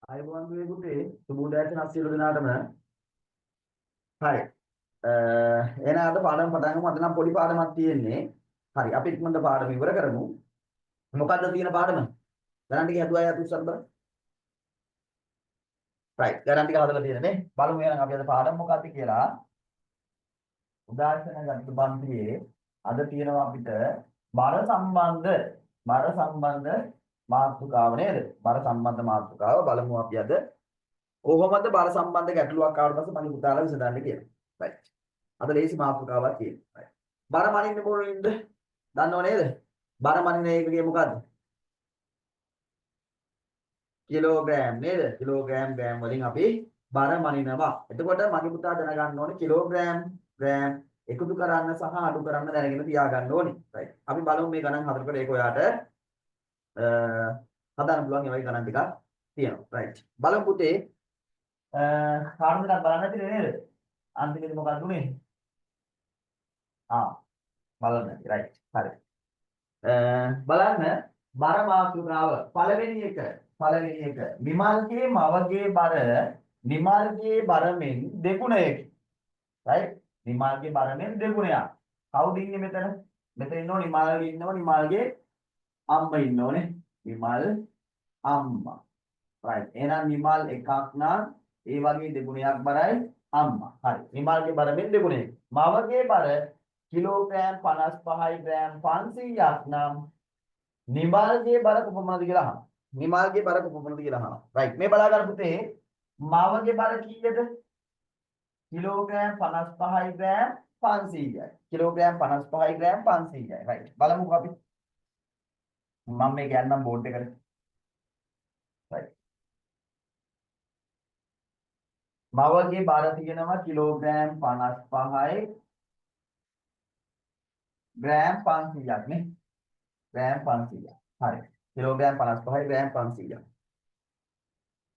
අයබෝන් දුවේකුටේ සුබෝදෑසන සියලු දෙනාටම හරි එහෙනම් අද පාඩම පටන් ගමු. අද නම් පොඩි පාඩමක් තියෙන්නේ. හරි අපි ඉක්මනට පාඩම ඉවර කරමු. මොකද්ද තියෙන පාඩම? ගණන් ටික හදුවා අය උත්සාහ බලන්න. රයිට් ගණන් ටික හදලා තියෙන නේ. බලමු එහෙනම් අපි අද පාඩම මොකක්ද කියලා. උදාහරණ ගන්න පන්තියේ අද තියෙනවා අපිට බර සම්බන්ධ මාතෘකාව නේද? බර සම්බන්ධ මාතෘකාව බලමු අපි අද. කොහොමද බර සම්බන්ධ ගැටලුවක් ආවට පස්සේ මම පුතාලා විසඳන්නේ කියලා. රයිට්. අද ලේසි මාතෘකාවක් තියෙනවා. රයිට්. බර මනින්න මොනින්ද? දන්නව නේද? බර මනින එකකේ මොකද්ද? කිලෝග්‍රෑම් නේද? කිලෝග්‍රෑම් ග්‍රෑම් වලින් අපි බර මනිනවා. එතකොට මගේ පුතා දැනගන්න ඕනේ කිලෝග්‍රෑම් ග්‍රෑම් එකතු කරන්න සහ අඩු කරන්න දැනගෙන තියාගන්න ඕනේ. රයිට්. අපි බලමු මේ ගණන් හතරකට ඒක ඔයාට හදාන්න පුළුවන් ඒ වගේ ගණන් ටිකක් තියෙනවා. රයිට්. බලමු පුතේ කාර්යයක් බලන්න තියෙන්නේ නේද? අන්තිමේදී මොකක්ද උනේ? බලන්න නැති. රයිට්. හරි. බලන්න බර මාතෘකාව පළවෙනි එක නිමල්ගේ මවගේ බර මෙන් දෙගුණයකි. රයිට්. නිමල්ගේ බර මෙන් දෙගුණයක්. කවුද ඉන්නේ මෙතන? මෙතන ඉන්නෝ නිමල්ගේ ඉන්නවා නිමල්ගේ අම්මා ඉන්නෝනේ. නිමල් අම්මා. රයිට්. එහෙනම් නිමල් එකක් නම් ඒ වගේ දෙගුණයක් බරයි අම්මා. හරි. නිමල්ගේ බර මෙන් දෙගුණයක. මවගේ බර කිලෝග්‍රෑම් 55යි ග්‍රෑම් 500ක් නම් නිමල්ගේ බර කොපමණද කියලා අහනවා. නිමල්ගේ බර කොපමණද කියලා අහනවා. රයිට්. මේ බලා ගන්න පුතේ මවගේ බර කීයද? කිලෝග්‍රෑම් 55යි ග්‍රෑම් 500යි. කිලෝග්‍රෑම් 55යි ග්‍රෑම් 500යි. රයිට්. බලමුකෝ අපි. මම මේ ගන්නම් බෝඩ් එකට. රයිට්. මවගේ බර තියෙනවා කිලෝග්‍රෑම් 55යි ග්‍රෑම් 500ක් නේ. ග්‍රෑම් 500ක්. හරි. කිලෝග්‍රෑම් 55යි ග්‍රෑම් 500ක්.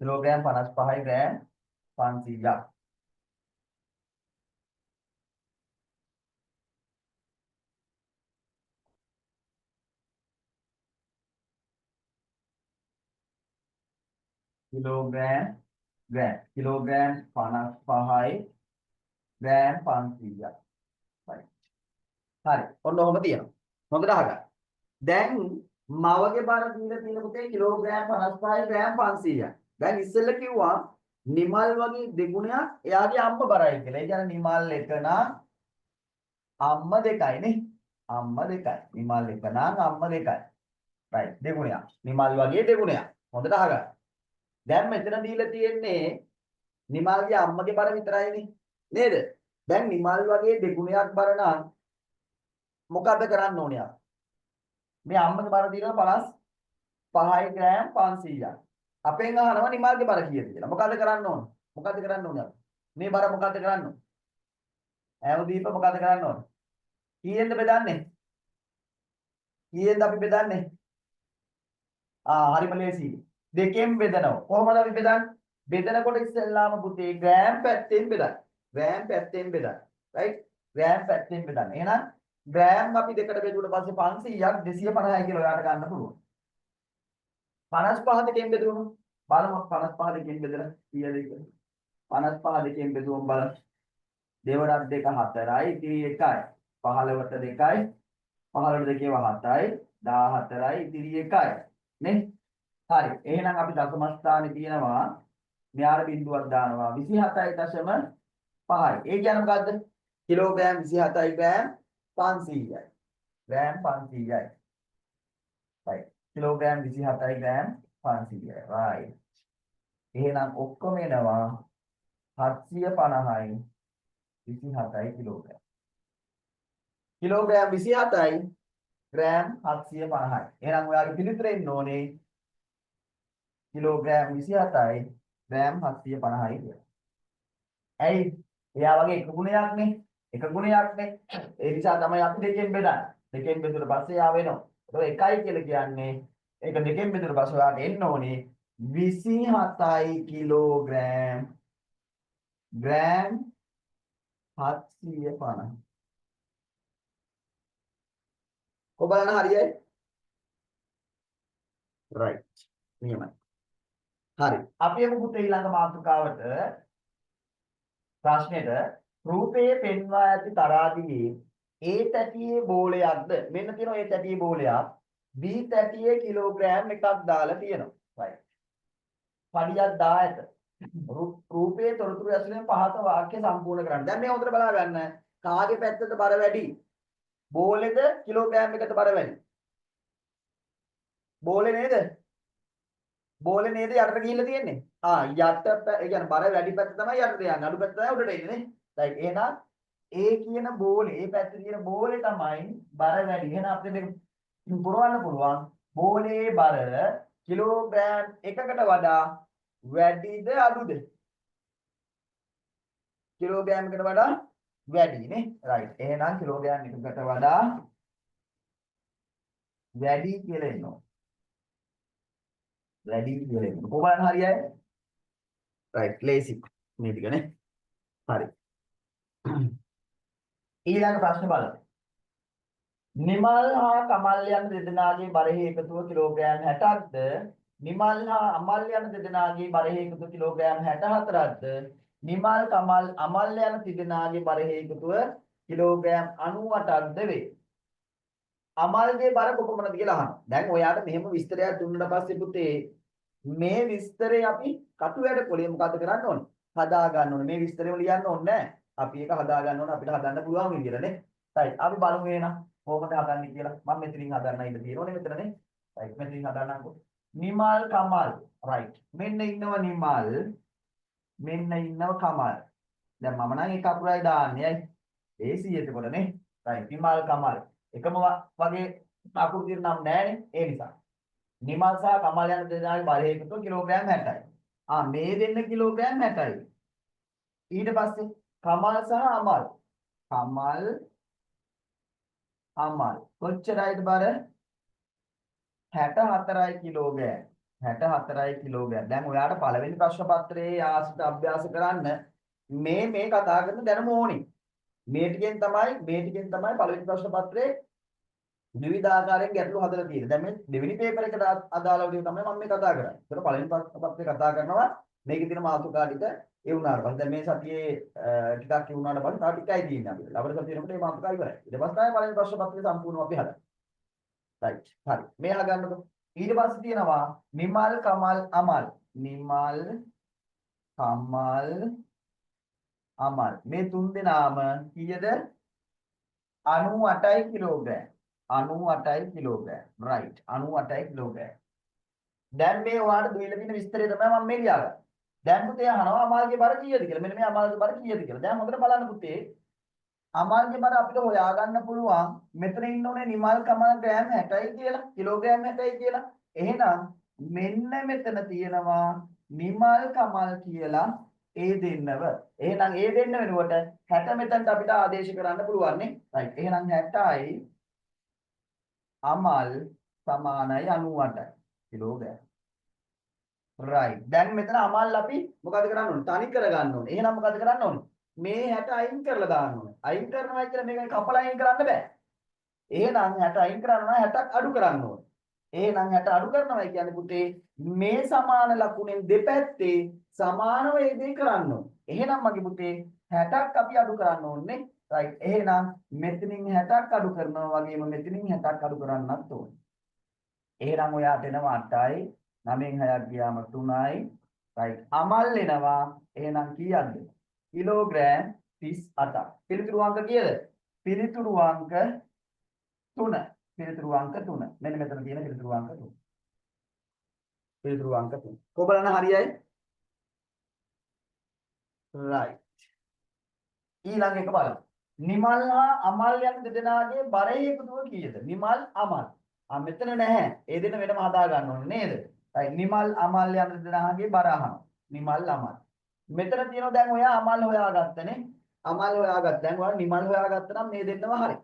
කිලෝග්‍රෑම් 55යි ග්‍රෑම් 500ක්. කිලෝග්‍රෑම් 55යි ග්‍රෑම් 500ක්. හරි. හරි. ඔන්න ඔහොම තියෙනවා. හොඳට අහගන්න. දැන් මවගේ බර දීලා තියෙන පුතේ කිලෝග්‍රෑම් 55යි ග්‍රෑම් 500යි. දැන් ඉස්සෙල්ල කිව්වා නිමල් වගේ දෙගුණයක් එයාගේ අම්ම බරයි කියලා. ඒ කියන්නේ නිමල් එක නම් අම්ම දෙකයි නේ. අම්ම දෙකයි. නිමල් එක නම් අම්ම දෙකයි. රයිට්. දෙගුණයක්. නිමල් වගේ දෙගුණයක්. හොඳට අහගන්න. දැන් මෙතන දීලා තියෙන්නේ නිමල්ගේ අම්මගේ බර විතරයිනේ. නේද? දැන් නිමල් වගේ දෙගුණයක් බර නම් මොකද කරන්න ඕනේ අපි? මේ අම්මගේ බර දිනවා 55යි ග්‍රෑම් 500ක්. අපෙන් අහනවා නිමල්ගේ බර කීයද කියලා. මොකද කරන්න ඕන? මොකද කරන්න ඕනේ අපි? මේ බර මොකද කරන්න ඕන? ඈවදීප මොකද කරන්න ඕන? කීයෙන්ද බෙදන්නේ? කීයෙන්ද අපි බෙදන්නේ? හරිම ලේසියි. දෙකෙන් බෙදනවා. කොහොමද අපි බෙදන්නේ? බෙදනකොට ඉස්සෙල්ලාම පුතේ ග්‍රෑම් පැත්තෙන් බෙදන්න. ග්‍රෑම් පැත්තෙන් බෙදන්න. රයිට්? ග්‍රෑම් පැත්තෙන් බෙදන්න. එහෙනම් ග්‍රෑම් අපි දෙකට බෙදුවට පස්සේ 500ක් 250යි කියලා ඔයාලට ගන්න පුළුවන්. 55 දෙකෙන් බෙදුවම බලමු 55 දෙකෙන් බෙදලා කීයද කියලා. 55 දෙකෙන් බෙදුවම බලන්න. දෙවරක් දෙක 4යි ඉතිරි 1යි. 15ට 2යි 15ට 2 7යි 14යි ඉතිරි 1යි. නේ? හරි. එහෙනම් අපි දශම ස්ථානේ තියෙනවා මෙයාට බිඳුවක් දානවා 27.5යි. ඒ කියන්නේ මොකද්ද? කිලෝග්‍රෑම් 27යි ග්‍රෑම් 500යි. ග්‍රෑම් 500යි. right. කිලෝග්‍රෑම් 27යි ග්‍රෑම් 500යි. right. එහෙනම් ඔක්කොම එනවා 750යි 27යි කිලෝග්‍රෑම්. කිලෝග්‍රෑම් 27යි ග්‍රෑම් 750යි. එහෙනම් ඔයාගේ පිළිතුර එන්න ඕනේ කිලෝග්‍රෑම් 27යි ග්‍රෑම් 750යි කියලා. ඇයි? එයා වගේ එක ගුණයක්නේ. එක ගුණයක්නේ. ඒ නිසා තමයි අපි දෙකෙන් බෙදන්නේ. දෙකෙන් බෙදුවට පස්සේ යා වෙනවා. ඒක 1යි කියලා කියන්නේ ඒක දෙකෙන් බෙදුවට පස්සේ ඔයාලට එන්න ඕනේ 27යි කිලෝග්‍රෑම් ග්‍රෑම් 750. ඔබලන හරියයි? right. නියමයි. හරි. අපි යමු පුතේ ඊළඟ මාතෘකාවට ප්‍රශ්නෙට රූපයේ පෙන්වා ඇති තරාදියේ A තැටියේ බෝලයක්ද මෙන්න තියෙනවා A තැටියේ බෝලයක් B තැටියේ කිලෝග්‍රෑම් එකක් දාලා තියෙනවා right පඩියක් 10 ඇත රූපයේ තොරතුරු ඇසුරෙන් පහත වාක්‍ය සම්පූර්ණ කරන්න දැන් මේ හොඳට බලා ගන්න කාගේ පැත්තද බර වැඩි බෝලෙද කිලෝග්‍රෑම් එකද බර වැඩි බෝලේ නේද බෝලේ නේද යටට ගිහිල්ලා තියෙන්නේ යට ඒ කියන්නේ බර වැඩි පැත්ත තමයි යටට යන්නේ අඩු පැත්ත තමයි උඩට එන්නේ නේ right එහෙනම් A කියන බෝලේ ඒ පැත්තේ තියෙන බෝලේ තමයි බර වැඩි එහෙනම් අපිට මේක පුරවන්න පුළුවන් බෝලේ බර කිලෝග්‍රෑම් එකකට වඩා වැඩිද අඩුද කිලෝග්‍රෑම් එකකට වඩා වැඩි නේ right එහෙනම් කිලෝග්‍රෑම් එකකට වඩා වැඩි කියලා එනවා වැඩි කියලා එනවා කොහොමද හරියයි right lazy මේ ටික නේ හරි ඊළඟ ප්‍රශ්න බලන්න නිමල් හා කමල් යන දෙදෙනාගේ බරෙහි එකතුව කිලෝග්‍රෑම් 60ක්ද නිමල් හා අමල් යන දෙදෙනාගේ බරෙහි එකතුව කිලෝග්‍රෑම් 64ක්ද නිමල් කමල් අමල් යන දෙදෙනාගේ බරෙහි එකතුව කිලෝග්‍රෑම් 98ක්ද වේ අමල්ගේ බර කොපමණද කියලා අහනවා දැන් ඔයාට මෙහෙම විස්තරයක් දුන්නාට පස්සේ පුතේ මේ විස්තරේ අපි කටු වැඩ පොලේ මොකද්ද කරන්න ඕනේ හදා ගන්න ඕනේ මේ විස්තරේම ලියන්න ඕනේ නැහැ අපි ඒක හදා ගන්න ඕනේ අපිට හදන්න පුළුවන් විදිහට නේ right අපි බලමු එහෙනම් කොහොමද හදන්නේ කියලා මම මෙතනින් හදන්න ඉඳ තියෙනෝනේ මෙතන නේ right මෙතනින් හදන්නම්කෝ නිමල් කමල් right මෙන්න ඉන්නව නිමල් මෙන්න ඉන්නව කමල් දැන් මම නම් එක අකුරයි දාන්නේ ඇයි AC එතකොට නේ right නිමල් කමල් එකම වගේ අකුරු දින නම් නැහැනේ ඒ නිසා නිමල් සහ කමල් යන දෙදෙනාගේ බරය එකතු කිලෝග්‍රෑම් 60යි මේ දෙන්න කිලෝග්‍රෑම් 60යි ඊට පස්සේ කමල් සහ අමල් කමල් අමල් කොච්චරයිද බර 64යි කිලෝග්‍රෑම් 64යි කිලෝග්‍රෑම් දැන් ඔයාලට පළවෙනි ප්‍රශ්න පත්‍රයේ ආශ්‍රිත අභ්‍යාස කරන්න මේ කතා කරන දැනුම ඕනේ මේ ටිකෙන් තමයි පළවෙනි ප්‍රශ්න පත්‍රයේ විවිධ ආකාරයෙන් ගැටලු හදලා තියෙන්නේ දැන් මේ දෙවෙනි පේපර් එකට අදාළව තමයි මම මේ කතා කරන්නේ ඒතර පළවෙනි ප්‍රශ්න පත්‍රය කතා කරනවා මේකේ තියෙන මාතෘකා ටික ඒ වුණාට පස්සේ දැන් මේ සතියේ ටිකක් ඒ වුණාට පස්සේ තව ටිකයි තියෙන්නේ අපිට. ලබන සතියේ වෙනකොට මේ මාතෘකාව ඉවරයි. ඊට පස්සේ තමයි පළවෙනි ප්‍රශ්න පත්‍රය සම්පූර්ණව අපි හදන්නේ. right. හරි. මේ අහගන්නකො. ඊට පස්සේ තියෙනවා නිමල් කමල් අමල්. නිමල් කමල් අමල්. මේ තුන් දෙනාම කීයද? 98යි කිලෝග්‍රෑම්. 98යි කිලෝග්‍රෑම්. right. 98යි කිලෝග්‍රෑම්. දැන් මේ ඔයාලට දීලා තියෙන විස්තරය තමයි මම මේ ලියාගන්නේ. දැන් පුතේ අහනවා අමල්ගේ බර කීයද කියලා. මෙන්න මේ අමල්ගේ බර කීයද කියලා. දැන් හොඳට බලන්න පුතේ. අමල්ගේ බර අපිට හොයාගන්න පුළුවන්. මෙතන ඉන්න ඕනේ නිමල් කමල් ග්‍රෑම් 60යි කියලා. කිලෝග්‍රෑම් 60යි කියලා. එහෙනම් මෙන්න මෙතන තියෙනවා නිමල් කමල් කියලා ඒ දෙන්නව. එහෙනම් ඒ දෙන්න වෙනුවට 60 මෙතනට අපිට ආදේශ කරන්න පුළුවන් නේ. right. එහෙනම් 60යි අමල් සමානයි 98යි කිලෝග්‍රෑම්. right දැන් මෙතන අමල් අපි මොකද කරන්න ඕනේ තනි කර ගන්න ඕනේ එහෙනම් මොකද කරන්න ඕනේ මේ 60 අයින් කරලා දාන්න ඕනේ අයින් කරනවා කියලා මේක කපලා අයින් කරන්න බෑ එහෙනම් 60 අයින් කරනවා 60ක් අඩු කරන්න ඕනේ එහෙනම් 60 අඩු කරනවා කියන්නේ පුතේ මේ සමාන ලකුණෙන් දෙපැත්තේ සමානව ඒ දේ කරන්න ඕනේ එහෙනම් මගේ පුතේ 60ක් අපි අඩු කරන්න ඕනේ right එහෙනම් මෙතනින් 60ක් අඩු කරනවා වගේම මෙතනින් 60ක් අඩු කරන්නත් ඕනේ එහෙනම් ඔයාට එනවා 8යි 9න් 6ක් ගියාම 3යි right අමල් එනවා එහෙනම් කීයක්ද කිලෝග්‍රෑම් 38ක් පිළිතුරු අංක කීයද පිළිතුරු අංක 3 මෙන්න මෙතන තියෙන පිළිතුරු අංක 3 කොබලන හරියයි right ඊළඟ එක බලමු නිමල් හා අමල් යන දෙදෙනාගේ බරේ එකතුව කීයද නිමල් අමල් මෙතන නැහැ ඒ දෙන්න වෙනම හදා ගන්න ඕනේ නේද නිමල් අමල් යන දෙදෙනාගේ බර අහනවා නිමල් අමල් මෙතන තියෙනවා දැන් ඔයා අමල් හොයාගත්තනේ අමල් හොයාගත්ත දැන් ඔයා නිමල් හොයාගත්ත නම් මේ දෙන්නම හරි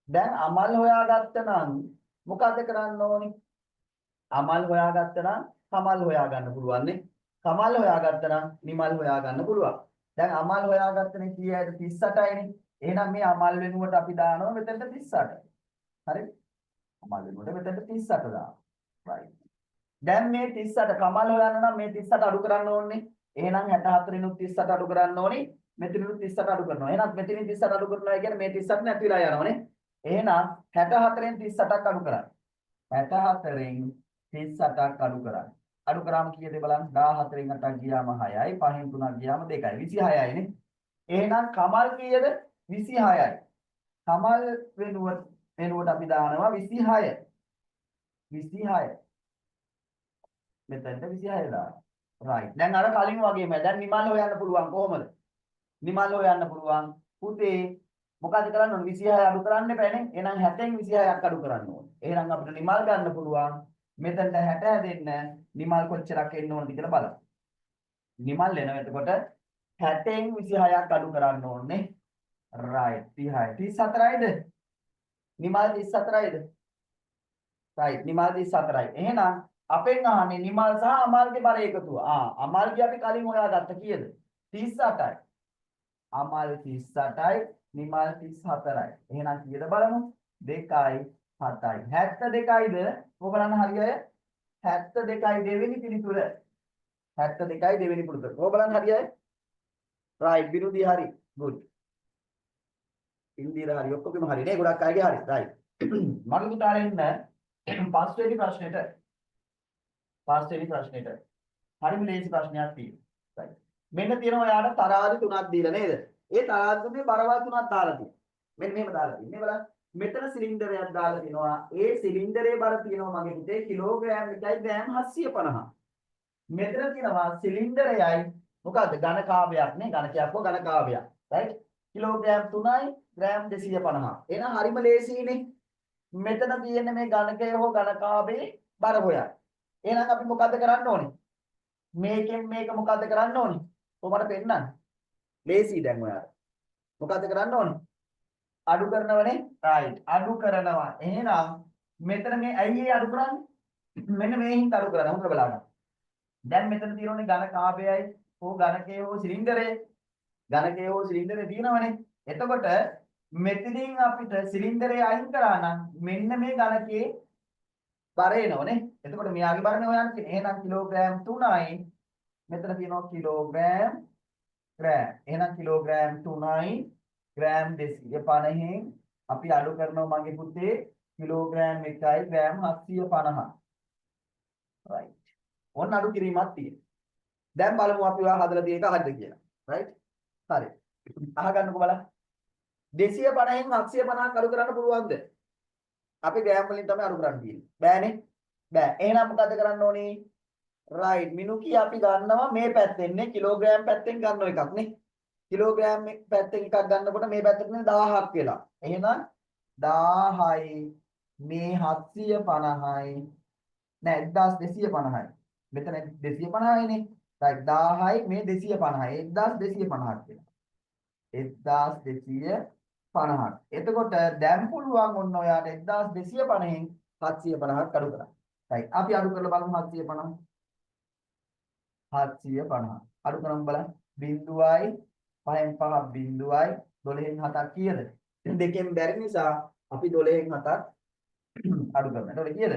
දැන් අමල් හොයාගත්ත නම් මොකද කරන්න ඕනේ අමල් හොයාගත්ත නම් කමල් හොයාගන්න පුළුවන් නේ කමල් හොයාගත්ත නම් නිමල් හොයාගන්න පුළුවන් දැන් අමල් හොයාගත්තනේ කීයද 38යිනේ එහෙනම් මේ අමල් වෙනුවට අපි දානවා මෙතනට 38 හරි අමල් වෙනුවට මෙතනට 38 දානවා right දැන් මේ 38 කමල් හොයන්න නම් මේ 38 අඩු කරන්න ඕනේ. එහෙනම් 64 නුත් 38 අඩු කරන්න ඕනේ. මෙතනිනුත් 38 අඩු කරනවා. එහෙනම් මෙතනින් 38 අඩු කරනවා කියන්නේ මේ 38 නැති වෙලා යනවනේ. එහෙනම් 64න් 38ක් අඩු කරන්න. 64න් 38ක් අඩු කරන්න. අඩු කරාම කීයද බලන්න? 14න් 8ක් ගියාම 6යි, 5න් 3ක් ගියාම 2යි. 26යි නේ. එහෙනම් කමල් කීයද? 26යි. කමල් වෙනුවට අපි දානවා 26. 26. මෙතනට 26 දාන්න. right. දැන් අර කලින් වගේම දැන් නිමල් හොයන්න පුළුවන් කොහොමද? නිමල් හොයන්න පුළුවන්. පුතේ මොකද කරන්න ඕනේ? 26 අඩු කරන්න එපානේ. එහෙනම් 60න් 26ක් අඩු කරන්න ඕනේ. එහෙනම් අපිට නිමල් ගන්න පුළුවන්. මෙතනට 60 දෙන්න නිමල් කොච්චරක් එන්න ඕනද කියලා බලන්න. නිමල් එනවා එතකොට 60න් 26ක් අඩු කරන්න ඕනේ. right 30යි. 34යිද? නිමල් 34යිද? right නිමල් 34යි. එහෙනම් අපෙන් අහන්නේ නිමල් සහ අමල්ගේ බර එකතුව. අමල්ගේ අපි කලින් හොයාගත්ත කීයද? 38යි. අමල් 38යි, නිමල් 34යි. එහෙනම් කීයද බලමු? 2යි 7යි. 72යිද? ඔබ බලන්න හරියයි. 72යි දෙවෙනි පිළිතුර. 72යි දෙවෙනි පිළිතුර. ඔබ බලන්න හරියයි. right බිරුදී හරි. good. ඉන්දියර හරි ඔක්කොගෙම හරි නේ. ගොඩක් අයගේ හරි. right. මම උදාහරණ පස්වෙනි ප්‍රශ්නෙට පස්වෙනි ප්‍රශ්නෙට හරිම ලේසි ප්‍රශ්නයක් තියෙනවා. මෙන්න තියෙනවා යාට තරාදි තුනක් දීලා නේද? ඒ තරාදි තුනේ බරවල් තුනක් දාලා තියෙනවා. මෙන්න මෙහෙම දාලා තියෙන්නේ බලන්න. මෙතන සිලින්ඩරයක් දාලා තිනවා. ඒ සිලින්ඩරේ බර තියෙනවා මගේ පුතේ කිලෝග්‍රෑම් 1යි ග්‍රෑම් 750. මෙතන තියෙනවා සිලින්ඩරයයි මොකද්ද? ඝනකාවයක් නේ. ඝනකයක් හෝ ඝනකාවයක්. right? කිලෝග්‍රෑම් 3යි ග්‍රෑම් 250. එහෙනම් හරිම ලේසියිනේ. මෙතන තියෙන්නේ මේ ඝනකය හෝ ඝනකාවේ බර හොයන්න. එහෙනම් අපි මොකද්ද කරන්න ඕනේ? මේකෙන් මේක මොකද්ද කරන්න ඕනේ? කොහොමද පෙන්නන්නේ? ලේසි දැන් ඔයාලා. මොකද්ද කරන්න ඕනේ? අඩු කරනවනේ. right. අඩු කරනවා. එහෙනම් මෙතන මේ ඇයි ඒ අඩු කරන්නේ? මෙන්න මේ හින්දා අඩු කරනවා. හොඳට බලන්න. දැන් මෙතන තියෙන්නේ ඝනකාභයයි හෝ ඝනකයේ හෝ සිලින්ඩරේ. ඝනකයේ හෝ සිලින්ඩරේ තියෙනවනේ. එතකොට මෙතනින් අපිට සිලින්ඩරේ අයින් කරා නම් මෙන්න මේ ඝනකයේ බර එනවනේ. එතකොට මෙයාගේ බරනේ හොයන්න තියෙන්නේ. එහෙනම් කිලෝග්‍රෑම් 3යි. මෙතන තියෙනවා කිලෝග්‍රෑම් ග්‍රෑම්. එහෙනම් කිලෝග්‍රෑම් 3යි ග්‍රෑම් 250න් අපි අඩු කරනවා මගේ පුතේ කිලෝග්‍රෑම් 1යි ග්‍රෑම් 750. right. ඔන්න අඩු කිරීමක් තියෙනවා. දැන් බලමු අපි ඔයා හදලා තියෙන එක හරිද කියලා. right. හරි. අහගන්නකෝ බලන්න. 250න් 750ක් අඩු කරන්න පුළුවන්ද? අපි ග්‍රෑම් වලින් තමයි අඩු කරන්න තියෙන්නේ. බෑනේ. බෑ. එහෙනම් මොකද කරන්න ඕනේ? right. මිනුකී අපි ගන්නවා මේ පැත්තෙන් නේ කිලෝග්‍රෑම් පැත්තෙන් ගන්න එකක් නේ. කිලෝග්‍රෑම් පැත්තෙන් එකක් ගන්නකොට මේ පැත්තට 1000ක් වෙලා. එහෙනම් 1000යි මේ 750යි නෑ 1250යි. මෙතන 250යිනේ. right 1000යි මේ 250යි 1250ක් වෙනවා. 1250ක්. එතකොට දැන් පුළුවන් ඔන්න ඔයාට 1250න් 750ක් අඩු කරන්න. right අපි අඩු කරලා බලමු 750. 750 අඩු කරමු බලන්න. බිංදුවයි 5න් 5ක් බිංදුවයි 12න් 7ක් කීයද? දෙකෙන් බැරි නිසා අපි 12න් 7ක් අඩු කරනවා. එතකොට කීයද?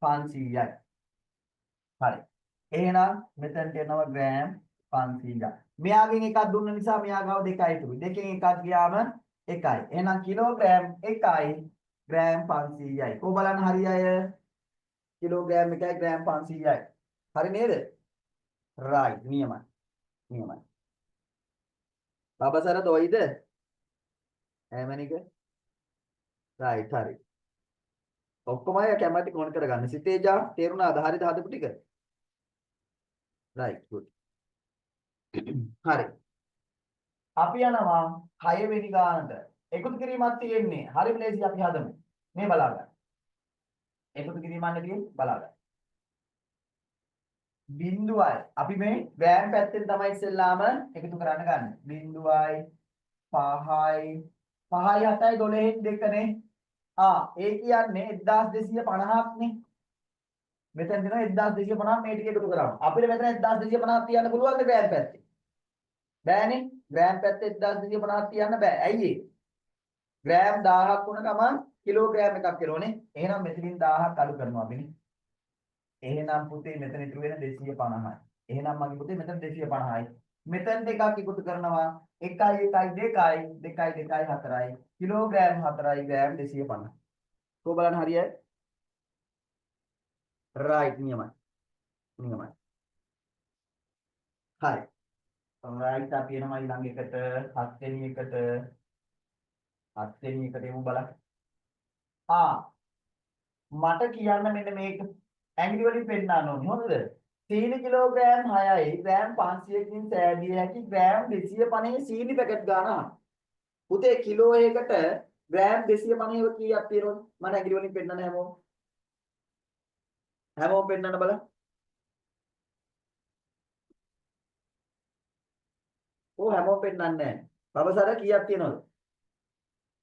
500යි. හරි. එහෙනම් මෙතනට එනවා ග්‍රෑම් 500ක්. මෙයාගෙන් එකක් දුන්න නිසා මෙයා ගාව 2යි ඉතුරුයි. දෙකෙන් එකක් ගියාම 1යි. එහෙනම් කිලෝග්‍රෑම් 1යි ග්‍රෑම් 500යි. කොහොම බලන්න හරි අය? කිලෝග්‍රෑම් 1යි ග්‍රෑම් 500යි. හරි නේද? right නියමයි. නියමයි. බබසර දොයිද? ඈමනික? right හරි. ඔක්කොම අය කැමැති කොන් කරගන්න. සිතේජා තේරුණාද? හරිද හදපු ටික? right good. හරි. අපි යනවා 6 වෙනි ගානට. එකතු කිරීමක් තියෙන්නේ. හරිම ලේසි අපි හදමු. මේ බලා ගන්න. එකතු කිරීමක් නෙවෙයි බලා ගන්න. බිංදුවයි. අපි මේ ග්‍රෑම් පැත්තෙන් තමයි ඉස්සෙල්ලාම එකතු කරන්න ගන්න. බිංදුවයි 5යි 5යි 7යි 12න් 2නේ. ඒ කියන්නේ 1250ක් නේ. මෙතන දෙනවා 1250 මේ ටික එකතු කරාම. අපිට මෙතන 1250ක් තියන්න පුළුවන්ද ග්‍රෑම් පැත්තේ? බෑනේ. ග්‍රෑම් පැත්තේ 1250ක් තියන්න බෑ. ඇයි ඒ? ග්‍රෑම් 1000ක් වුණ ගමන් කිලෝග්‍රෑම් එකක් කෙරුවනේ. එහෙනම් මෙතනින් 1000ක් අඩු කරනවා අපිනේ. එහෙනම් පුතේ මෙතන ඉතුරු වෙන 250යි. එහෙනම් මගේ පුතේ මෙතන 250යි. මෙතන දෙකක් එකතු කරනවා 1 1 2යි 2 2යි 4යි. කිලෝග්‍රෑම් 4යි ග්‍රෑම් 250. කොහොම බලන්න හරියයි? right නියමයි. නියමයි. හරි. right අපි එනවා ඊළඟ එකට 7 වෙනි එකට 7 වෙනි එකට එමු බලන්න. මට කියන්න මෙන්න මේක ඇඟිලි වලින් පෙන්නන්න ඕනේ. හොඳද? සීනි කිලෝග්‍රෑම් 6යි ග්‍රෑම් 500කින් සෑදිය හැකි ග්‍රෑම් 250 සීනි පැකට් ගන්න. පුතේ කිලෝ එකකට ග්‍රෑම් 250 කීයක් තියෙනවද? මම ඇඟිලි වලින් පෙන්නන්න හැමෝම. හැමෝම පෙන්නන්න බලන්න. හැමෝම පෙන්නන්නේ නැහැ. බබසර කීයක් තියෙනවද?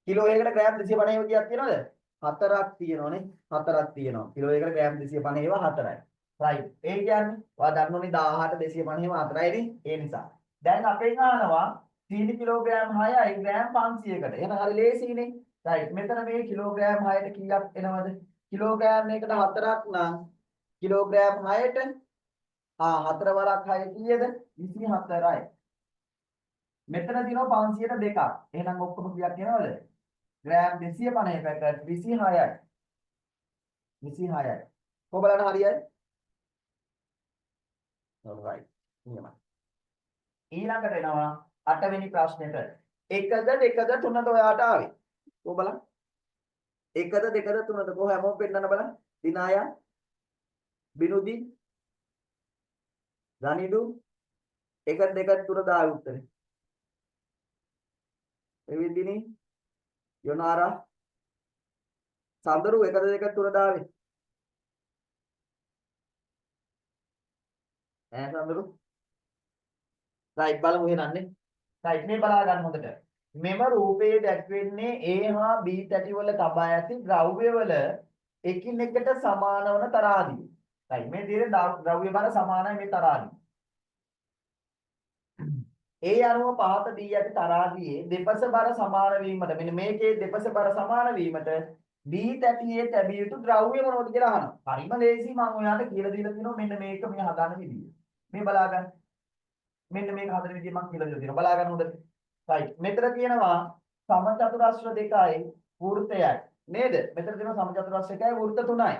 කිලෝ එකකට ග්‍රෑම් 250 කීයක් තියෙනවද? 4ක් තියෙනවනේ. 4ක් තියෙනවා. කිලෝ එකකට ග්‍රෑම් 250 4යි. right. ඒ කියන්නේ ඔයා දන්නෝනේ 18 250 4යිනේ. ඒ නිසා. දැන් අපෙන් අහනවා සීනි කිලෝග්‍රෑම් 6යි ග්‍රෑම් 500කට. එහෙනම් හරි ලේසියිනේ. right. මෙතන මේ කිලෝග්‍රෑම් 6ට කීයක් එනවද? කිලෝග්‍රෑම් එකකට 4ක් නම් කිලෝග්‍රෑම් 6ට 4 වරක් 6 කීයද? 24යි. මෙතන දිනවා 500ට දෙකක්. එහෙනම් ඔක්කොම කීයක් එනවද? ග්‍රෑම් 250 පැකට් 26යි. 26යි. කොහොම බලන්න හරියයි? right. නියමයි. ඊළඟට එනවා 8 වෙනි ප්‍රශ්නෙට. 1ද 2ද 3ද ඔයාට ආවේ. කොහොම බලන්න? 1ද 2ද 3ද කොහොම හැමෝම පෙන්නන්න බලන්න. දිනායා බිනුදි රනිඩු 1ද 2ද 3ද ආවේ උත්තරේ. එවිදිනි යොනාරා සඳරු 1ද 2ද 3ද ආවේ. සඳරු right බලමු එහෙනන්නේ. right මේ බලා ගන්න හොඳට. මෙම රූපයේ දැක්වෙන්නේ A හා B තැටි වල තබා ඇති ද්‍රව්‍ය වල එකිනෙකට සමාන වන තරාදිය. right මේ දිහේ ද්‍රව්‍ය බර සමානයි මේ තරාදිය. ඒ අනුව පහත දී ඇති තරාදියේ දෙපස බර සමාන වීමට මෙන්න මේකේ දෙපස බර සමාන වීමට B තැටියේ තැබිය යුතු ද්‍රව්‍ය මොනවද කියලා අහනවා. හරිම ලේසි මම ඔයාලට කියලා දීලා තියෙනවා මෙන්න මේක මේ හදාන විදිය. මේ බලා ගන්න. මෙන්න මේක හදන විදිය මම කියලා දීලා තියෙනවා. බලා ගන්න හොඳට. right. මෙතන තියෙනවා සමචතුරස්‍ර දෙකයි වෘත්තයයි. නේද? මෙතන තියෙනවා සමචතුරස්‍ර එකයි වෘත්ත තුනයි.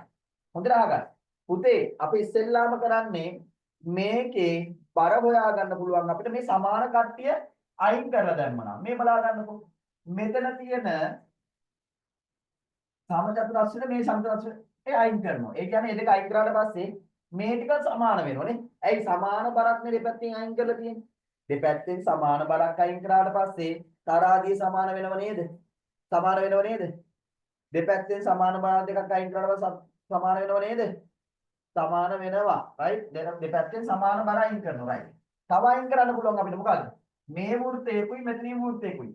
හොඳට අහගන්න. පුතේ අපි ඉස්සෙල්ලාම කරන්නේ මේකේ බර හොයා ගන්න පුළුවන් අපිට මේ සමාන කට්ටිය අයින් කරලා දැම්මනම්. මේ බලා ගන්නකො. මෙතන තියෙන සමචතුරස්‍රය මේ සමචතුරස්‍රය අයින් කරනවා. ඒ කියන්නේ මේ දෙක අයින් කරාට පස්සේ මේ ටික සමාන වෙනවනේ. ඇයි සමාන බරක් නේ දෙපැත්තෙන් අයින් කරලා තියෙන්නේ? දෙපැත්තෙන් සමාන බරක් අයින් කරාට පස්සේ තරාදිය සමාන වෙනව නේද? සමාන වෙනව නේද? දෙපැත්තෙන් සමාන බර දෙකක් අයින් කරාට පස්සේ සමාන වෙනව නේද? සමාන වෙනවා. right? දෙපැත්තෙන් සමාන බර අයින් කරනවා. right? තව අයින් කරන්න පුළුවන් අපිට මොකද්ද? මේ වෘත්තයකුයි මෙතනින් වෘත්තයකුයි.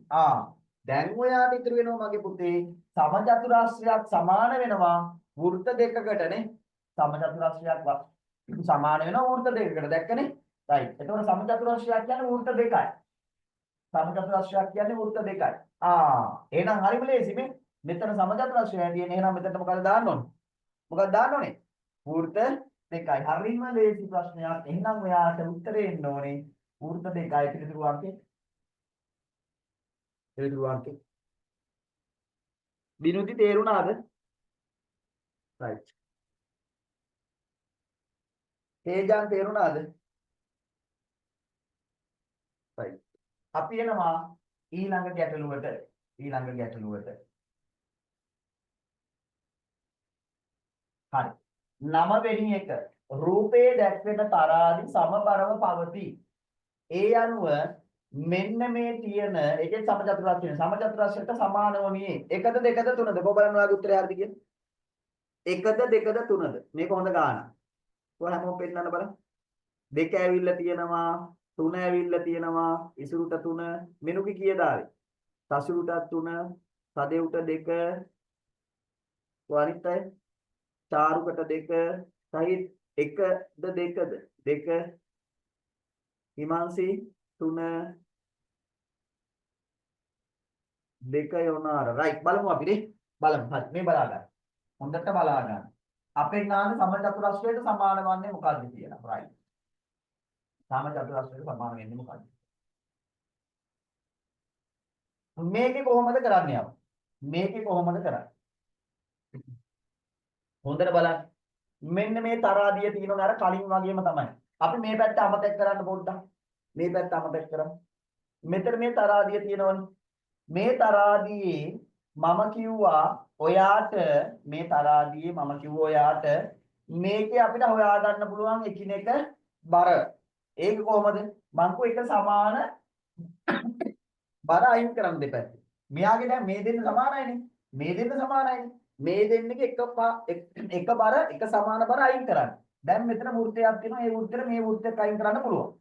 දැන් ඔයාට ඉතුරු වෙනවා මගේ පුතේ සමචතුරස්‍රයක් සමාන වෙනවා වෘත්ත දෙකකටනේ. සමචතුරස්‍රයක් සමාන වෙනවා වෘත්ත දෙකකට. දැක්කනේ? right. එතකොට සමචතුරස්‍රයක් කියන්නේ වෘත්ත දෙකයි. සමචතුරස්‍රයක් කියන්නේ වෘත්ත දෙකයි. එහෙනම් හරිම ලේසි මේ. මෙතන සමචතුරස්‍රය තියෙන. එහෙනම් මෙතනට මොකද දාන්න ඕනේ? මොකක්ද දාන්න ඕනේ? වෘත්ත දෙකයි. හරිම ලේසි ප්‍රශ්නයක්. එහෙනම් ඔයාට උත්තරේ එන්න ඕනේ වෘත්ත දෙකයි පිළිතුරු අංකේ. පිළිතුරු අංකේ. බිනුදි තේරුණාද? right. තේජාන් තේරුණාද? right. අපි එනවා ඊළඟ ගැටලුවට. හරි. 9 වෙනි එක රූපයේ දැක්වෙන තරාදි සමබරව පවතී. ඒ අනුව මෙන්න මේ තියෙන එකේ සමචතුරස්‍රය සමචතුරස්‍රයට සමාන වන්නේ 1ද 2ද 3ද කොහොම බලන්න ඔයාගේ උත්තරය හරිද කියලා? 1ද 2ද 3ද මේක හොඳ ගානක්. ඔයාලා හැමෝම පෙන්නන්න බලන්න. 2 ඇවිල්ලා තියෙනවා 3 ඇවිල්ලා තියෙනවා ඉසුරුට 3 මෙනුකි කීයද ආවේ? සසුරුට 3 සදෙව්ට 2 අනිත් අය චාරුකට 2 සහිත 1ද 2ද 2 හිමාංශි 3 2 යොනාර right බලමු අපි නේ බලමු හරි මේ බලා ගන්න හොඳට බලා ගන්න අපෙන් ආන්නේ සමචතුරස්‍රයට සමාන වන්නේ මොකක්ද කියලා. right. සමචතුරස්‍රයට සමාන වෙන්නේ මොකක්ද? මේකේ කොහොමද කරන්නේ අපි? මේකේ කොහොමද කරන්නේ? හොඳට බලන්න. මෙන්න මේ තරාදිය තියෙනවා අර කලින් වගේම තමයි. අපි මේ පැත්ත අමතක කරන්න පොඩ්ඩක්. මේ පැත්ත අමතක කරමු. මෙතන මේ තරාදිය තියෙනවනේ. මේ තරාදියේ මම කිව්වා ඔයාට මේ තරාදියේ මම කිව්වා ඔයාට මේකේ අපිට හොයා ගන්න පුළුවන් එකිනෙක බර. ඒක කොහොමද? මං කෝ එක සමාන බර අයින් කරන්න දෙපැත්තේ. මෙයාගේ දැන් මේ දෙන්න සමානයිනේ. මේ දෙන්න සමානයිනේ. මේ දෙන්නගේ එක බර එක සමාන බර අයින් කරන්න. දැන් මෙතන වෘත්තයක් තියෙනවා. ඒ වෘත්තෙට මේ වෘත්තයක් අයින් කරන්න පුළුවන්.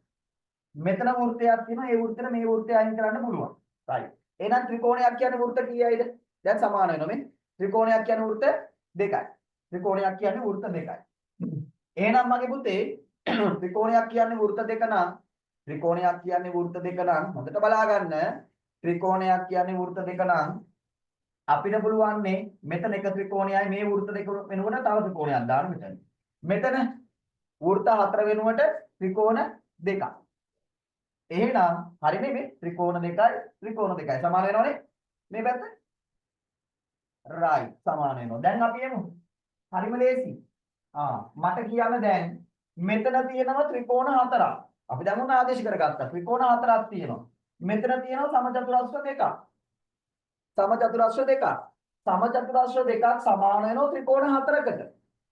මෙතන වෘත්තයක් තියෙනවා. ඒ වෘත්තෙට මේ වෘත්තය අයින් කරන්න පුළුවන්. right. එහෙනම් ත්‍රිකෝණයක් කියන්නේ වෘත්ත කීයයිද? දැන් සමාන වෙනවා මේ. ත්‍රිකෝණයක් කියන්නේ වෘත්ත දෙකයි. ත්‍රිකෝණයක් කියන්නේ වෘත්ත දෙකයි. එහෙනම් මගේ පුතේ ත්‍රිකෝණයක් කියන්නේ වෘත්ත දෙක නම් ත්‍රිකෝණයක් කියන්නේ වෘත්ත දෙක නම් හොඳට බලා ගන්න. ත්‍රිකෝණයක් කියන්නේ වෘත්ත දෙක නම් අපිට පුළුවන්නේ මෙතන එක ත්‍රිකෝණයයි මේ වෘත්ත දෙක වෙනුවට තව ත්‍රිකෝණයක් දාන්න මෙතන. මෙතන වෘත්ත හතර වෙනුවට ත්‍රිකෝණ දෙකක්. එහෙනම් හරිනේ මේ ත්‍රිකෝණ දෙකයි සමාන වෙනවනේ මේ පැත්ත. right සමාන වෙනවා. දැන් අපි එමු. හරිම ලේසි. මට කියන්න දැන් මෙතන තියෙනවා ත්‍රිකෝණ හතරක්. අපි දැන් මොන ආදේශ කරගත්තා? ත්‍රිකෝණ හතරක් තියෙනවා. මෙතන තියෙනවා සමචතුරස්‍ර දෙකක්. සමචතුරස්‍ර දෙකක්. සමචතුරස්‍ර දෙකක් සමාන වෙනවා ත්‍රිකෝණ හතරකට.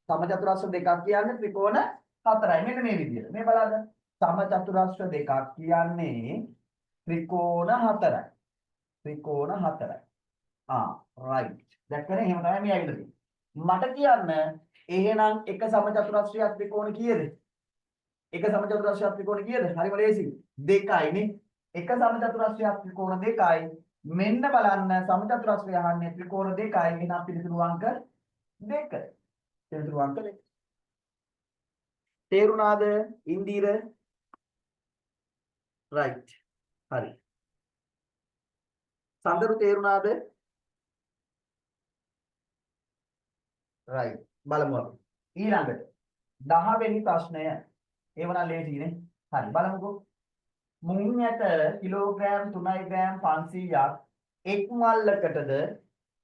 සමචතුරස්‍ර දෙකක් කියන්නේ ත්‍රිකෝණ හතරයි. මෙන්න මේ විදිහට. මේ බලන්න. සමචතුරස්‍ර දෙකක් කියන්නේ ත්‍රිකෝණ හතරයි. ත්‍රිකෝණ හතරයි. right. දැක්කනේ? එහෙම තමයි මේ ඇවිල්ලා තියෙන්නේ. මට කියන්න එහෙනම් එක සමචතුරස්‍රයක් ත්‍රිකෝණ කීයද? එක සමචතුරස්‍රයක් ත්‍රිකෝණ කීයද? හරිම ලේසියි. දෙකයිනේ. එක සමචතුරස්‍රයක් ත්‍රිකෝණ දෙකයි. මෙන්න බලන්න සමචතුරස්‍රය අහන්නේ ත්‍රිකෝණ දෙකයි. එහෙනම් පිළිතුරු අංක 2. පිළිතුරු අංක 2. තේරුණාද ඉන්දීර? right. හරි. සඳරු තේරුණාද? right. බලමු අපි. ඊළඟට 10 වෙනි ප්‍රශ්නය. ඒවනම් ලේසියිනේ. හරි බලමුකෝ. මුං ඇට කිලෝග්‍රෑම් 3 ග්‍රෑම් 500ක් එක් මල්ලකටද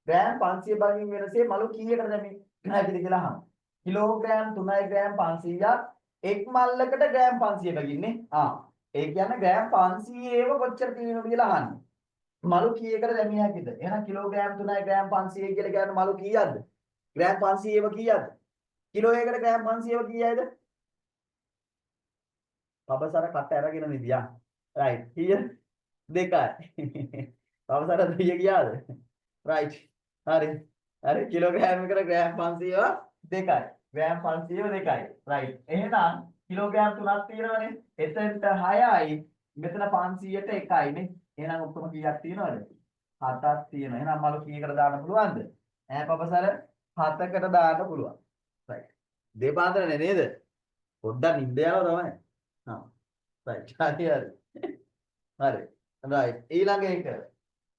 ග්‍රෑම් 500 බගින් වෙනසේ මලු කීයකට දැමි හැකිද කියලා අහනවා. කිලෝග්‍රෑම් 3 ග්‍රෑම් 500ක් එක් මල්ලකට ග්‍රෑම් 500 බගින්නේ. ඒ කියන්නේ ග්‍රෑම් 500ේව කොච්චර තියෙනවද කියලා අහන්නේ. මලු කීයකට දැමිය හැකිද? එහෙනම් කිලෝග්‍රෑම් 3 ග්‍රෑම් 500 කියලා කියන්නේ මලු කීයක්ද? ග්‍රෑම් 500ේව කීයක්ද? කිලෝ එකකට ග්‍රෑම් 500ව කීයද? පබසර කට අරගෙන නිදියා. right. කීයද? 2යි. පබසර 2 කියාද? right. හරි. හරි කිලෝග්‍රෑම් එකට ග්‍රෑම් 500ව 2යි. ග්‍රෑම් 500ව 2යි. right. එහෙනම් කිලෝග්‍රෑම් 3ක් තියෙනවනේ. එතනට 6යි. මෙතන 500ට 1යිනේ. එහෙනම් ඔක්කොම කීයක් තියෙනවද? 7ක් තියෙනවා. එහෙනම් මලු කීයකට දාන්න පුළුවන්ද? පබසර 7කට දාන්න පුළුවන්. right. දෙපාන්දරනේ නේද? පොඩ්ඩක් නිින්ද යනවා තමයි. right. හරි. හරි. right. ඊළඟ එක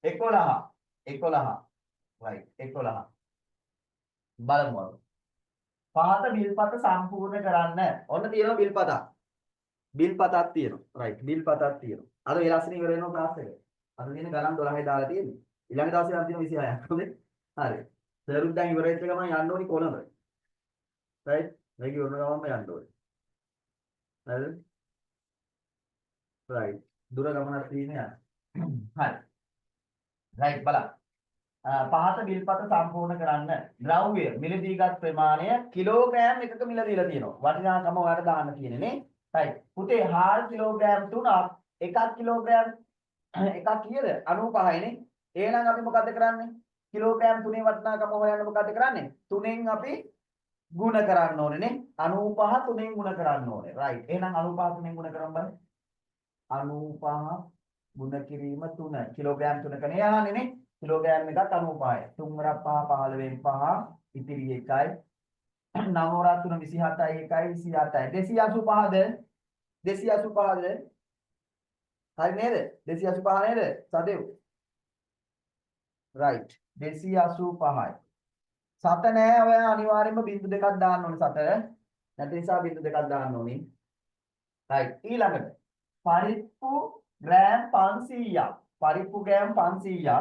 11. 11. right. 11. බලමු. පහත බිල්පත සම්පූර්ණ කරන්න. ඔන්න තියෙනවා බිල්පතක්. බිල්පතක් තියෙනවා. right. බිල්පතක් තියෙනවා. අද ඒ ලස්සන ඉවර වෙනවා ක්ලාස් එක. අද තියෙන ගණන් 12යි දාලා තියෙන්නේ. ඊළඟ දවසේ නම් තියෙනවා 26ක්. හොඳේ. හරි. සරුත් දැන් ඉවර වෙච්ච ගමන් යන්න ඕනි කොළඹ. right. මේක ඉවර ගමන්ම යන්න ඕනි. හරිද? right. දුර ගමනක් තියෙනවා. හරි. right බලන්න. පහත බිල්පත සම්පූර්ණ කරන්න ද්‍රව්‍ය මිලදීගත් ප්‍රමාණය කිලෝග්‍රෑම් එකක මිල දීලා තියෙනවා. වටිනාකම ඔයාලට දාන්න තියෙන්නේ නේ. right. පුතේ හාල් කිලෝග්‍රෑම් 3ක් එකක් කිලෝග්‍රෑම් එකක් කීයද? 95යි නේ. එහෙනම් අපි මොකද කරන්නේ? කිලෝග්‍රෑම් 3 වටිනාකම හොයන්න මොකද කරන්නේ? 3ෙන් අපි ගුණ කරන්න ඕනේ නේ. 95 3ෙන් ගුණ කරන්න ඕනේ. right. එහෙනම් 95 3ෙන් ගුණ කරමු බලන්න. 95 ගුණ කිරීම 3 කිලෝග්‍රෑම් 3ක නේ යහන්නේ නේ. කිලෝග්‍රෑම් එකක් 95යි. 3 වරක් 5 15න් 5 ඉතිරි 1යි. 9 වරක් 3 27යි 1යි 27යි. 285ද? 285ද? හරි නේද? 285 නේද? සදෙව්. right. 285යි. සත නෑ ඔයා අනිවාර්යයෙන්ම බිංදු දෙකක් දාන්න ඕනේ සත. නැති නිසා බිංදු දෙකක් දාන්න ඕනේ. right ඊළඟට පරිප්පු ග්‍රෑම් 500ක්. පරිප්පු ග්‍රෑම් 500ක්.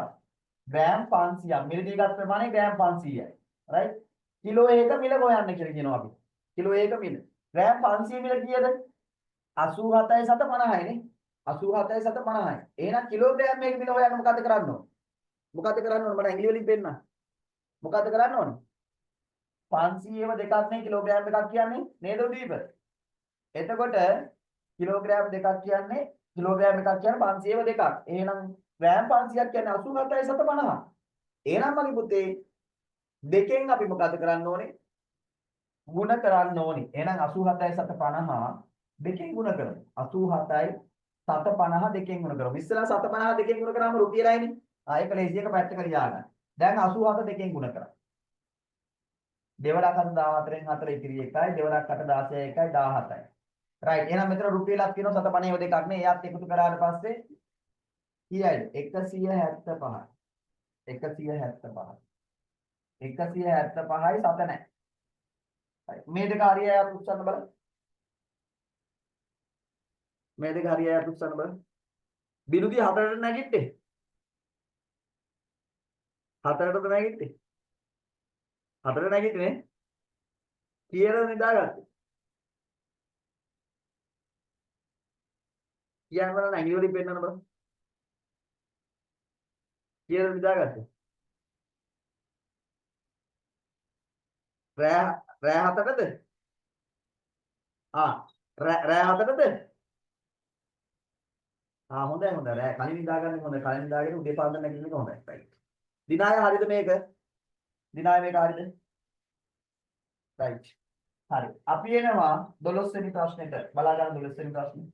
ග්‍රෑම් 500ක්. මිලදී ගත් ප්‍රමාණය ග්‍රෑම් 500යි. right කිලෝ එක මිල හොයන්න කියලා කියනවා අපි. කිලෝ එක මිල. ග්‍රෑම් 500 මිල කීයද? 87.50 නේ. 87.50. එහෙනම් කිලෝග්‍රෑම් එක මිල හොයන්න මොකද කරන්න ඕන? මොකද කරන්න ඕන? මම ඇඟිලි වලින් පෙන්නන්න. මොකද කරන්න ඕන? 500ව දෙකක් නේ කිලෝග්‍රෑම් එකක් කියන්නේ නේද උදීප? එතකොට කිලෝග්‍රෑම් දෙකක් කියන්නේ කිලෝග්‍රෑම් එකක් කියන්නේ 500ව දෙකක්. එහෙනම් ග්‍රෑම් 500ක් කියන්නේ 87.50. එහෙනම් මගේ පුතේ දෙකෙන් අපි මොකද කරන්න ඕනේ? ගුණ කරන්න ඕනේ. එහෙනම් 87.50 දෙකෙන් ගුණ කරමු. 87.750 දෙකෙන් ගුණ කරමු. ඉස්සෙල්ලා 750 දෙකෙන් ගුණ කරාම රුපියලයිනේ. ඒක ලේසි එක පැත්තක ලියාගන්න. දැන් 87 දෙකෙන් ගුණ කරා. දෙවලක් 14න් 4 ඉතිරි 1යි දෙවලක් 8 16 1යි 17යි. රයිට්. එහෙනම් මෙතන රුපියලක් තියෙනවා 750 දෙකක් නේ. එයාත් එකතු කරාට පස්සේ කීයද? 175යි. 175යි. 175යි 7 නැහැ. මේ දෙක හරියයි අත උස්සන්න බලන්න. මේ දෙක හරියයි අත උස්සන්න බලන්න. බිනුදී 4ට නැගිට්ටේ. 4ටද නැගිට්ටේ. 4ට නැගිටිනේ. කීයද නිදාගත්තේ? කියන්න බලන්න ඇඟිලි වලින් පෙන්නන්න බලන්න. කීයද නිදාගත්තේ? රෑ 7ටද? රෑ 7ටද? හොඳයි හොඳයි. රෑ කලින් නිදාගන්න හොඳයි. කලින් නිදාගෙන උදේ පාන්දර නැගිටින එක හොඳයි. රයිට්. දිනාය හරියද මේක? දිනාය මේක හරියද? රයිට්. හරි. අපි එනවා 12 වෙනි ප්‍රශ්නෙට. බලා ගන්න 12 වෙනි ප්‍රශ්නේ.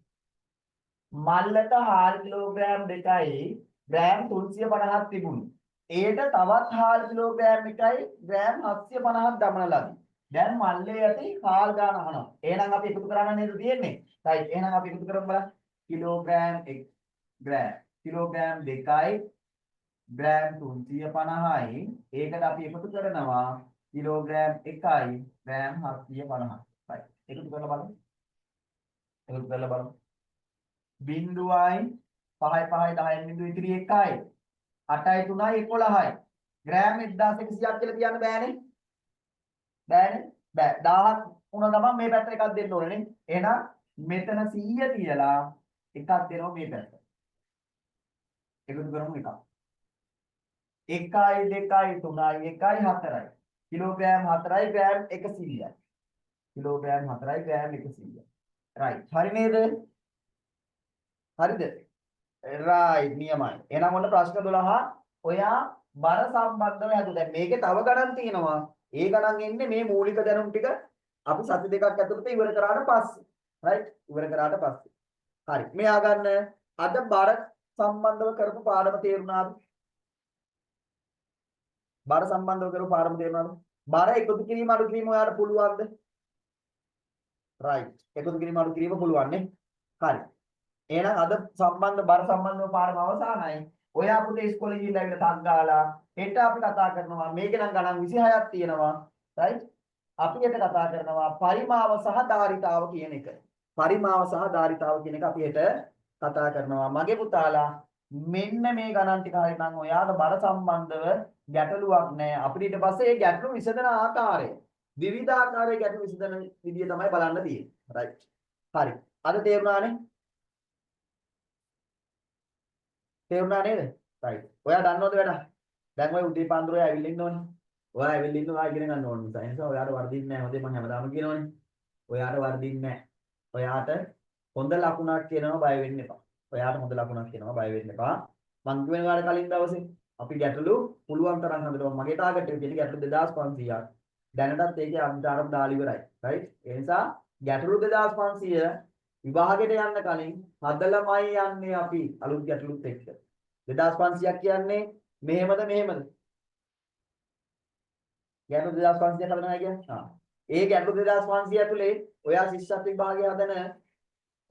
මල්ලට හාල් කිලෝග්‍රෑම් 2යි ග්‍රෑම් 350ක් තිබුණා. ඒට තවත් හාල් කිලෝග්‍රෑම් 1යි ග්‍රෑම් 750ක් දමන ලදී. දැන් මල්ලේ ඇති හාල් ගාන අහනවා. එහෙනම් අපි එකතු කරන්න නේද තියෙන්නේ? රයිට්. එහෙනම් අපි එකතු කරමු බලන්න. කිලෝග්‍රෑම් 1 ග්‍රෑම් කිලෝග්‍රෑම් 2යි ග්‍රෑම් 350යි. ඒකට අපි එකතු කරනවා කිලෝග්‍රෑම් 1යි ග්‍රෑම් 750යි. රයිට්. එකතු කරලා බලමු. එකතු කරලා බලමු. බිංදුවයි 5යි 5යි 10න් බිංදුව ඉතිරි 1යි 8යි 3යි 11යි ග්‍රෑම් 1100ක් කියලා කියන්න බෑනේ. බෑ 1000ක් වුණා ගමන් මේ පැත්තට එකක් දෙන්න ඕනේ නේ. එහෙනම් මෙතන 100 තියලා එකක් දෙනවා මේ පැත්තට. එකතු කරමු එකක්. 1යි 2යි 3යි 1යි 4යි කිලෝග්‍රෑම් 4යි ග්‍රෑම් 100යි. කිලෝග්‍රෑම් 4යි ග්‍රෑම් 100යි. රයිට්. හරි නේද? හරිද? රයිට් නියමයි. එහෙනම් ඔන්න ප්‍රශ්න 12 ඔයා බර සම්බන්ධව හදුවා. දැන් මේකේ තව ගණන් තියෙනවා. ඒ ගණන් එන්නේ මේ මූලික දැනුම් ටික අපි සති දෙකක් ඇතුළත ඉවර කරාට පස්සේ. රයිට්? ඉවර කරාට පස්සේ. හරි. මෙයා ගන්න අද බර සම්බන්ධව කරපු පාඩම තේරුණාද? බර සම්බන්ධව කරපු පාඩම තේරුණාද? බර එකතු කිරීම අඩු කිරීම ඔයාලට පුළුවන්ද? රයිට්. එකතු කිරීම අඩු කිරීම පුළුවන් නේ. හරි. එහෙනම් අද බර සම්බන්ධව පාඩම අවසానයි. ඔයා පුතේ ඉස්කෝලේ ගිහිල්ලා ඇවිල්ලා ටක් ගාලා හෙට අපි කතා කරනවා මේකේ නම් ගණන් 26ක් තියෙනවා. රයිට්? අපි හෙට කතා කරනවා පරිමාව සහ ධාරිතාව කියන එක. පරිමාව සහ ධාරිතාව කියන එක අපි හෙට කතා කරනවා. මගේ පුතාලා මෙන්න මේ ගණන් ටික හරිනම් ඔයාලා බර සම්බන්ධව ගැටලුවක් නැහැ. අපිට ඊට පස්සේ මේ ගැටලු විසඳන ආකාරය විවිධ ආකාරයේ ගැටලු විසඳන විදිය තමයි බලන්න තියෙන්නේ. රයිට්. හරි. අද තේරුණානේ? තේරුණා නේද? රයිට්. ඔයා දන්නවද වැඩ? දැන් ඔය උදේ පාන්දර ඔයා ඇවිල්ලා ඉන්න ඕනේ. ඔයා ඇවිල්ලා ඉන්න ඔයා ඉගෙන ගන්න ඕන නිසා. ඒ නිසා ඔයාට වර්ධින්නේ නැහැ. හොඳේ මම හැමදාම කියනවනේ. ඔයාට වර්ධින්නේ නැහැ. ඔයාට හොඳ ලකුණක් කියනවා බය වෙන්න එපා. ඔයාට හොඳ ලකුණක් කියනවා බය වෙන්න එපා. මං කියන කාලේ කලින් දවසේ අපි ගැටලු පුළුවන් තරම් හදනවා. මගේ ටාගට් එක කියන්නේ ගැටලු 2500ක්. දැනටත් ඒකේ අන්තරම් දාලා ඉවරයි. රයිට්? ඒ නිසා ගැටලු 2500 විභාගෙට යන්න කලින් හදලමයි යන්නේ අපි අලුත් ගැටලුත් එක්ක. 2500ක් කියන්නේ මෙහෙමද මෙහෙමද? ගැටලු 2500ක් හදනවා කියන්නේ. ඒ ගැටලු 2500 ඇතුලේ ඔයා ශිෂ්‍යත්ව විභාගය හදන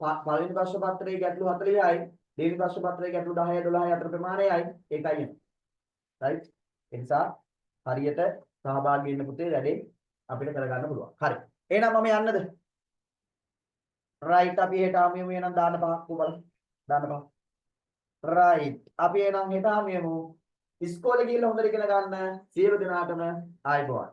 පළවෙනි ප්‍රශ්න පත්‍රයේ ගැටලු 40යි, දෙවෙනි ප්‍රශ්න පත්‍රයේ ගැටලු 10 12 අතර ප්‍රමාණයයි ඒකයි. රයිට්? ඒ නිසා හරියට සහභාගී වෙන්න පුතේ වැඩේ අපිට කරගන්න පුළුවන්. හරි. එහෙනම් මම යන්නද? right අපි හෙට ආමියමු එහෙනම් දාන්න පහක් බලන්න. දාන්න පහ. right. අපි එහෙනම් හෙට ආමියමු. ඉස්කෝලේ ගිහිල්ලා හොඳට ඉගෙන ගන්න. සියලු දෙනාටම ආයුබෝවන්.